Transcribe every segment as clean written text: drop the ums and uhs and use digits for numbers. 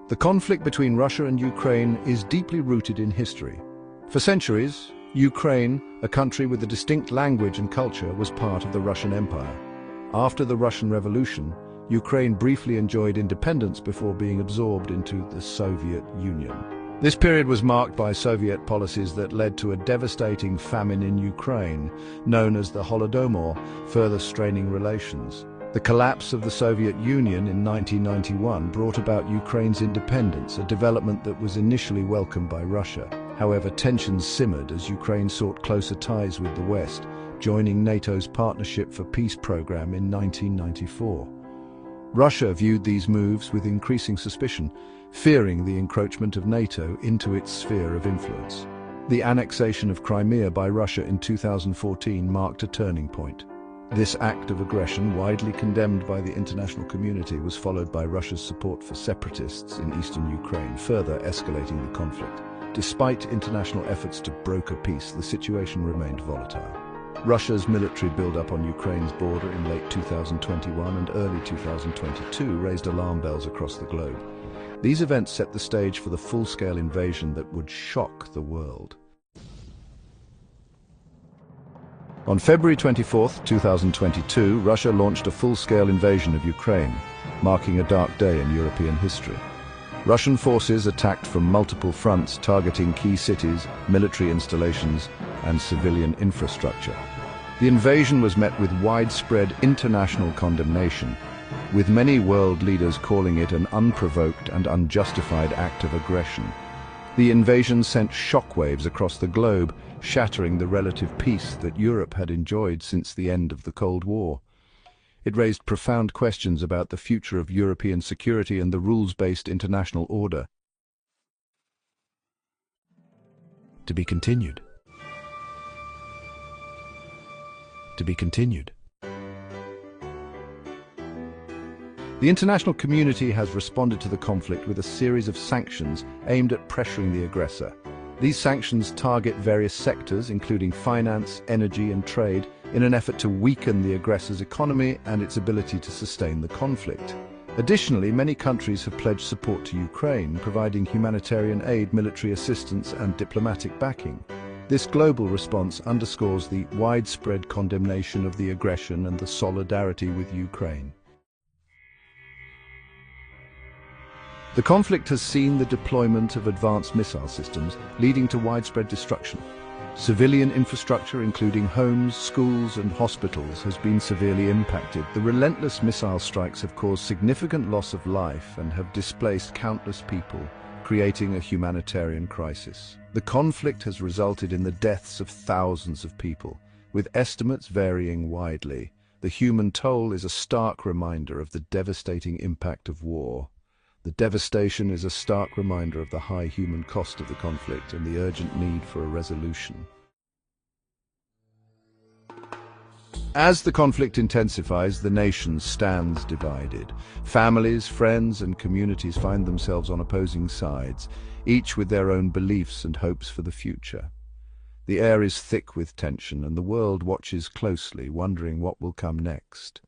The conflict between Russia and Ukraine is deeply rooted in history. For centuries, Ukraine, a country with a distinct language and culture, was part of the Russian Empire. After the Russian Revolution, Ukraine briefly enjoyed independence before being absorbed into the Soviet Union. This period was marked by Soviet policies that led to a devastating famine in Ukraine, known as the Holodomor, further straining relations. The collapse of the Soviet Union in 1991 brought about Ukraine's independence, a development that was initially welcomed by Russia. However, tensions simmered as Ukraine sought closer ties with the West, joining NATO's Partnership for Peace program in 1994. Russia viewed these moves with increasing suspicion, fearing the encroachment of NATO into its sphere of influence. The annexation of Crimea by Russia in 2014 marked a turning point. This act of aggression, widely condemned by the international community, was followed by Russia's support for separatists in eastern Ukraine, further escalating the conflict. Despite international efforts to broker peace, the situation remained volatile. Russia's military buildup on Ukraine's border in late 2021 and early 2022 raised alarm bells across the globe. These events set the stage for the full-scale invasion that would shock the world. On February 24, 2022, Russia launched a full-scale invasion of Ukraine, marking a dark day in European history. Russian forces attacked from multiple fronts, targeting key cities, military installations, and civilian infrastructure. The invasion was met with widespread international condemnation, with many world leaders calling it an unprovoked and unjustified act of aggression. The invasion sent shockwaves across the globe, shattering the relative peace that Europe had enjoyed since the end of the Cold War. It raised profound questions about the future of European security and the rules-based international order. To be continued. To be continued. The international community has responded to the conflict with a series of sanctions aimed at pressuring the aggressor. These sanctions target various sectors, including finance, energy, and trade, in an effort to weaken the aggressor's economy and its ability to sustain the conflict. Additionally, many countries have pledged support to Ukraine, providing humanitarian aid, military assistance, and diplomatic backing. This global response underscores the widespread condemnation of the aggression and the solidarity with Ukraine. The conflict has seen the deployment of advanced missile systems, leading to widespread destruction. Civilian infrastructure, including homes, schools, and hospitals, has been severely impacted. The relentless missile strikes have caused significant loss of life and have displaced countless people, creating a humanitarian crisis. The conflict has resulted in the deaths of thousands of people, with estimates varying widely. The human toll is a stark reminder of the devastating impact of war. The devastation is a stark reminder of the high human cost of the conflict and the urgent need for a resolution. As the conflict intensifies, the nation stands divided. Families, friends, and communities find themselves on opposing sides, each with their own beliefs and hopes for the future. The air is thick with tension, and the world watches closely, wondering what will come next.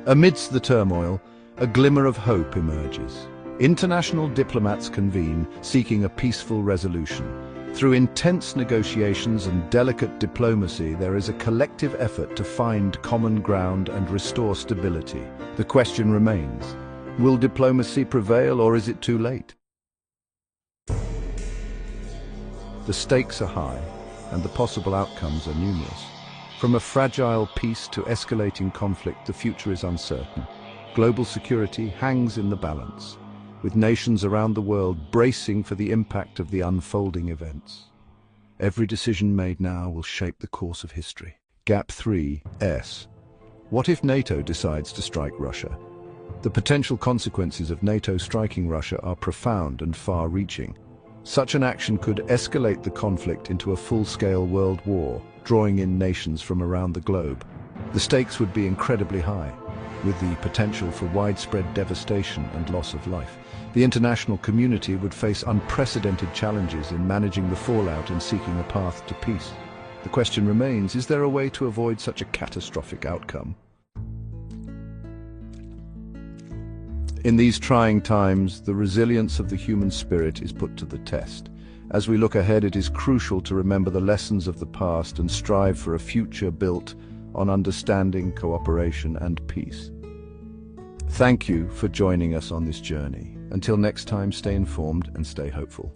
Amidst the turmoil, a glimmer of hope emerges. International diplomats convene, seeking a peaceful resolution. Through intense negotiations and delicate diplomacy, there is a collective effort to find common ground and restore stability. The question remains, will diplomacy prevail, or is it too late? The stakes are high, and the possible outcomes are numerous. From a fragile peace to escalating conflict, the future is uncertain. Global security hangs in the balance, with nations around the world bracing for the impact of the unfolding events. Every decision made now will shape the course of history. Gap 3S. What if NATO decides to strike Russia? The potential consequences of NATO striking Russia are profound and far-reaching. Such an action could escalate the conflict into a full-scale world war, drawing in nations from around the globe. The stakes would be incredibly high, with the potential for widespread devastation and loss of life. The international community would face unprecedented challenges in managing the fallout and seeking a path to peace. The question remains, is there a way to avoid such a catastrophic outcome? In these trying times, the resilience of the human spirit is put to the test. As we look ahead, it is crucial to remember the lessons of the past and strive for a future built on understanding, cooperation, and peace. Thank you for joining us on this journey. Until next time, stay informed and stay hopeful.